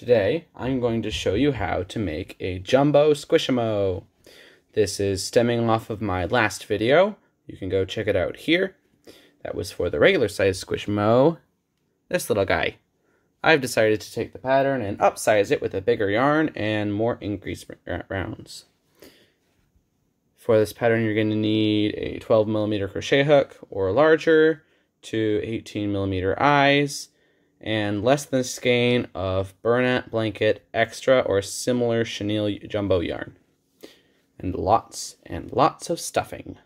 Today, I'm going to show you how to make a jumbo Squishimo. This is stemming off of my last video. You can go check it out here. That was for the regular size Squishimo, this little guy. I've decided to take the pattern and upsize it with a bigger yarn and more increase rounds. For this pattern, you're going to need a 12mm crochet hook or larger, two 18mm eyes, and less than a skein of burlap blanket extra or similar chenille jumbo yarn. And lots of stuffing.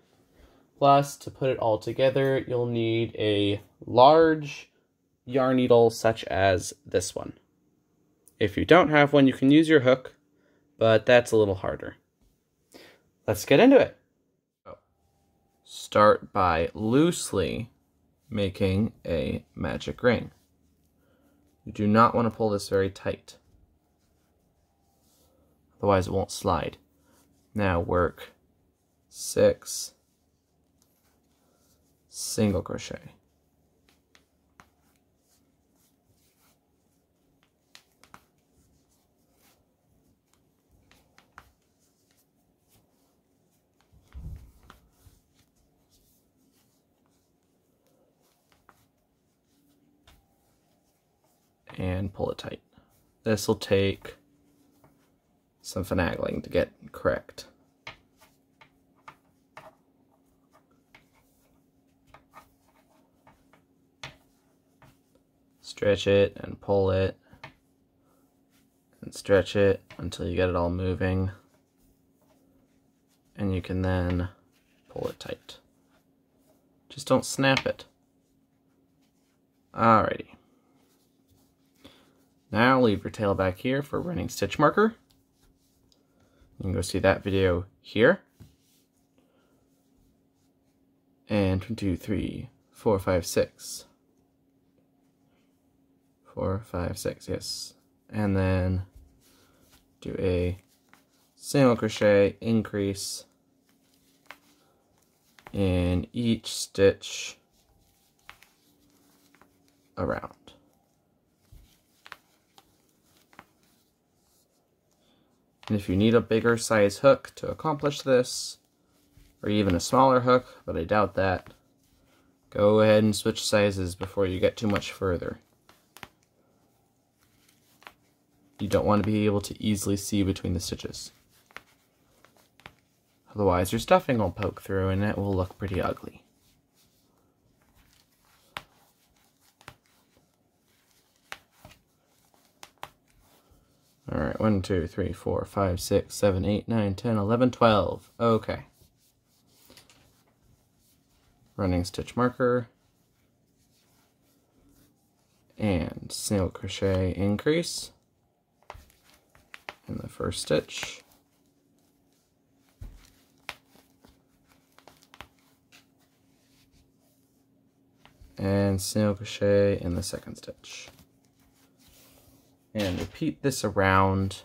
Plus, to put it all together, you'll need a large yarn needle such as this one. If you don't have one, you can use your hook, but that's a little harder. Let's get into it. Start by loosely making a magic ring. You do not want to pull this very tight, otherwise it won't slide. Now work 6 single crochet. And pull it tight. This will take some finagling to get correct. Stretch it and pull it, and stretch it until you get it all moving, and you can then pull it tight. Just don't snap it. Alrighty. Now leave your tail back here for running stitch marker. You can go see that video here. And 1, 2, 3, 4, 5, 6. 4, 5, 6, yes. And then do a single crochet increase in each stitch around. And if you need a bigger size hook to accomplish this, or even a smaller hook, but I doubt that, go ahead and switch sizes before you get too much further. You don't want to be able to easily see between the stitches. Otherwise your stuffing will poke through and it will look pretty ugly. Alright, 1, 2, 3, 4, 5, 6, 7, 8, 9, 10, 11, 12. Okay. Running stitch marker. And single crochet increase in the first stitch. And single crochet in the second stitch. And repeat this around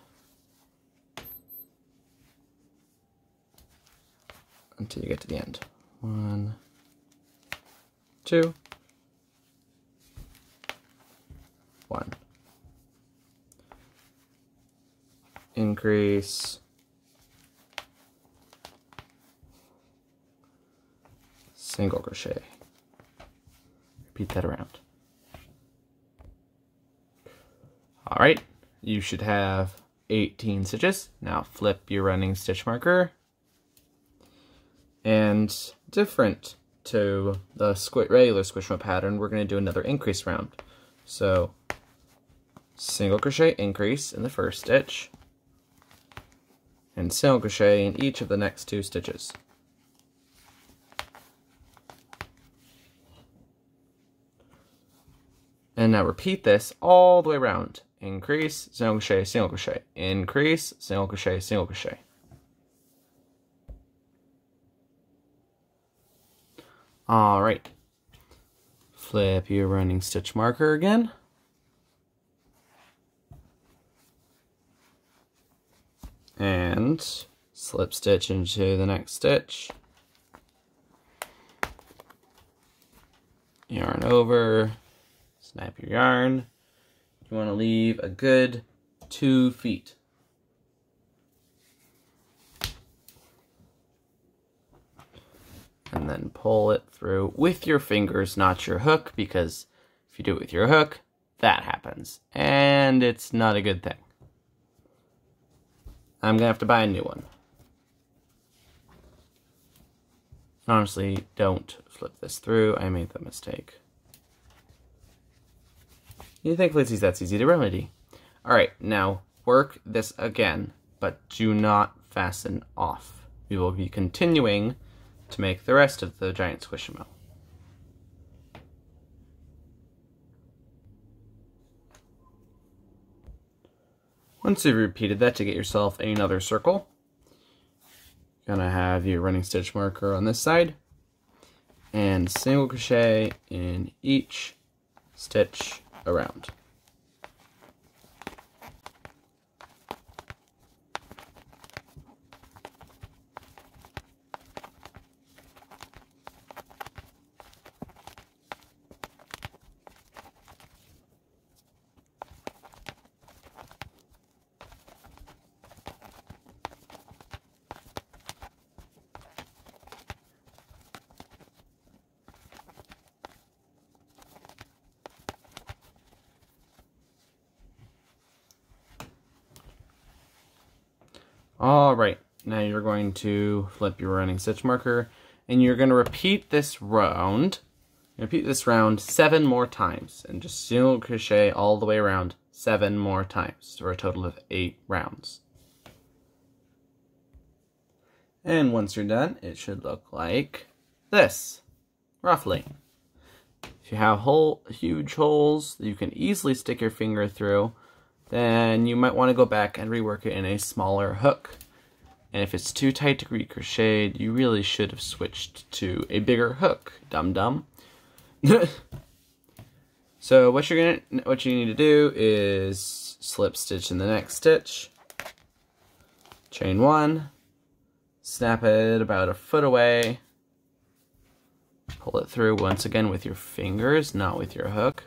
until you get to the end. 1, 2, 1. Increase, single crochet. Repeat that around. Alright, you should have 18 stitches. Now flip your running stitch marker. And different to the regular Squishimo pattern, we're going to do another increase round. So, single crochet increase in the first stitch, and single crochet in each of the next 2 stitches. And now repeat this all the way around. Increase, single crochet, increase, single crochet, single crochet. Alright. Flip your running stitch marker again. And slip stitch into the next stitch. Yarn over, snap your yarn. You want to leave a good 2 feet. And then pull it through with your fingers, not your hook, because if you do it with your hook, that happens. And it's not a good thing. I'm gonna have to buy a new one. Honestly, don't flip this through. I made the mistake. Thankfully, that's easy to remedy. Alright, now work this again, but do not fasten off. We will be continuing to make the rest of the giant Squishimo. Once you've repeated that, to get yourself another circle, you're gonna have your running stitch marker on this side and single crochet in each stitch around. Alright, now you're going to flip your running stitch marker, and you're going to repeat this round. 7 more times, and just single crochet all the way around 7 more times, for a total of 8 rounds. And once you're done, it should look like this, roughly. If you have huge holes that you can easily stick your finger through, then you might want to go back and rework it in a smaller hook. And if it's too tight to recrocheted, you really should have switched to a bigger hook, dum-dum. So what you need to do is slip stitch in the next stitch, chain 1, snap it about a foot away, pull it through once again with your fingers, not with your hook.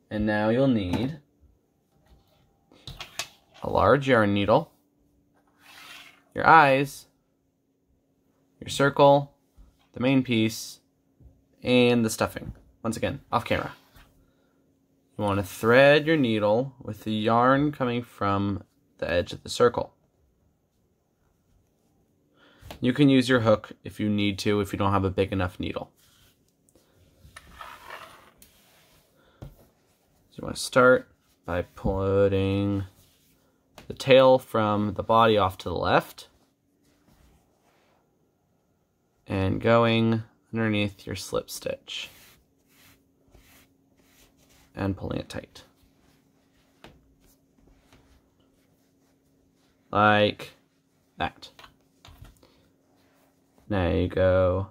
And now you'll need a large yarn needle, your eyes, your circle, the main piece, and the stuffing. Once again, off camera. You want to thread your needle with the yarn coming from the edge of the circle. You can use your hook if you need to, if you don't have a big enough needle. So you want to start by putting the tail from the body off to the left and going underneath your slip stitch and pulling it tight. Like that. Now you go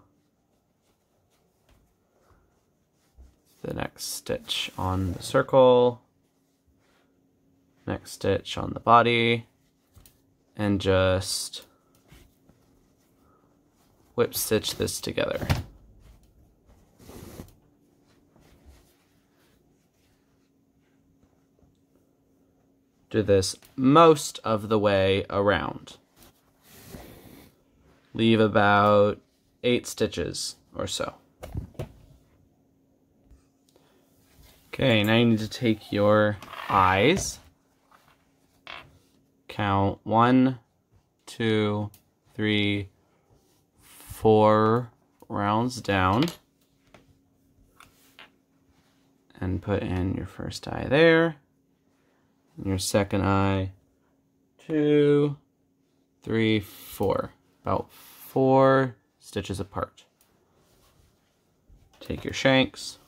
the next stitch on the circle, next stitch on the body, and just whip stitch this together. Do this most of the way around. Leave about 8 stitches or so. Okay, now you need to take your eyes, count 1, 2, 3, 4 rounds down, and put in your first eye there, and your second eye, 2, 3, 4, about 4 stitches apart. Take your shanks,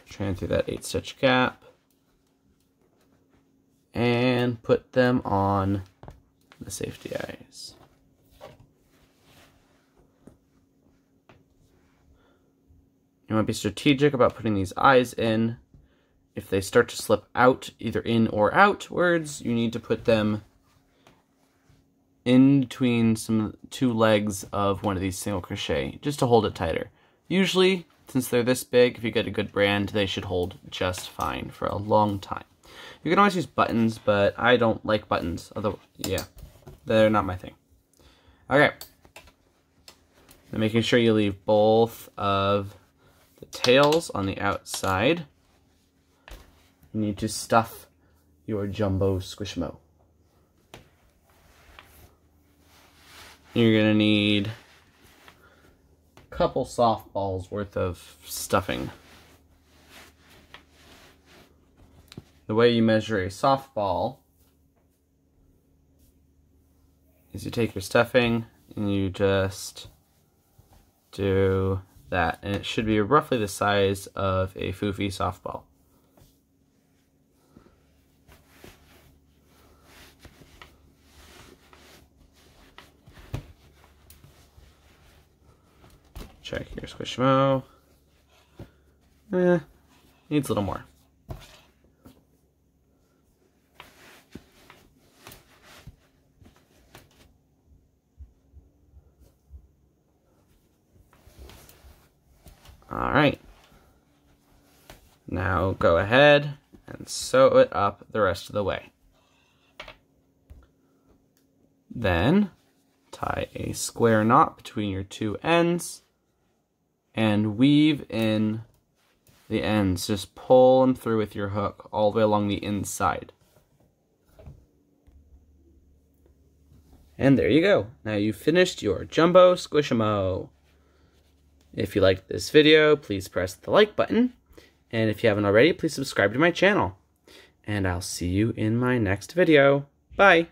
train through that 8 stitch gap, and put them on the safety eyes. You want to be strategic about putting these eyes in. If they start to slip out, either in or outwards, you need to put them in between two legs of one of these single crochet, just to hold it tighter. Usually, since they're this big, if you get a good brand, they should hold just fine for a long time. You can always use buttons, but I don't like buttons. Although, yeah, they're not my thing. Okay. And making sure you leave both of the tails on the outside. You need to stuff your jumbo Squishimo. You're gonna need a couple softballs worth of stuffing. The way you measure a softball is you take your stuffing and you just do that, and it should be roughly the size of a foofy softball. Check your Squishimo. Needs a little more. Alright, now go ahead and sew it up the rest of the way. Then tie a square knot between your two ends and weave in the ends. Just pull them through with your hook all the way along the inside. And there you go. Now you've finished your jumbo Squishimo. If you liked this video, please press the like button. And if you haven't already, please subscribe to my channel. And I'll see you in my next video. Bye!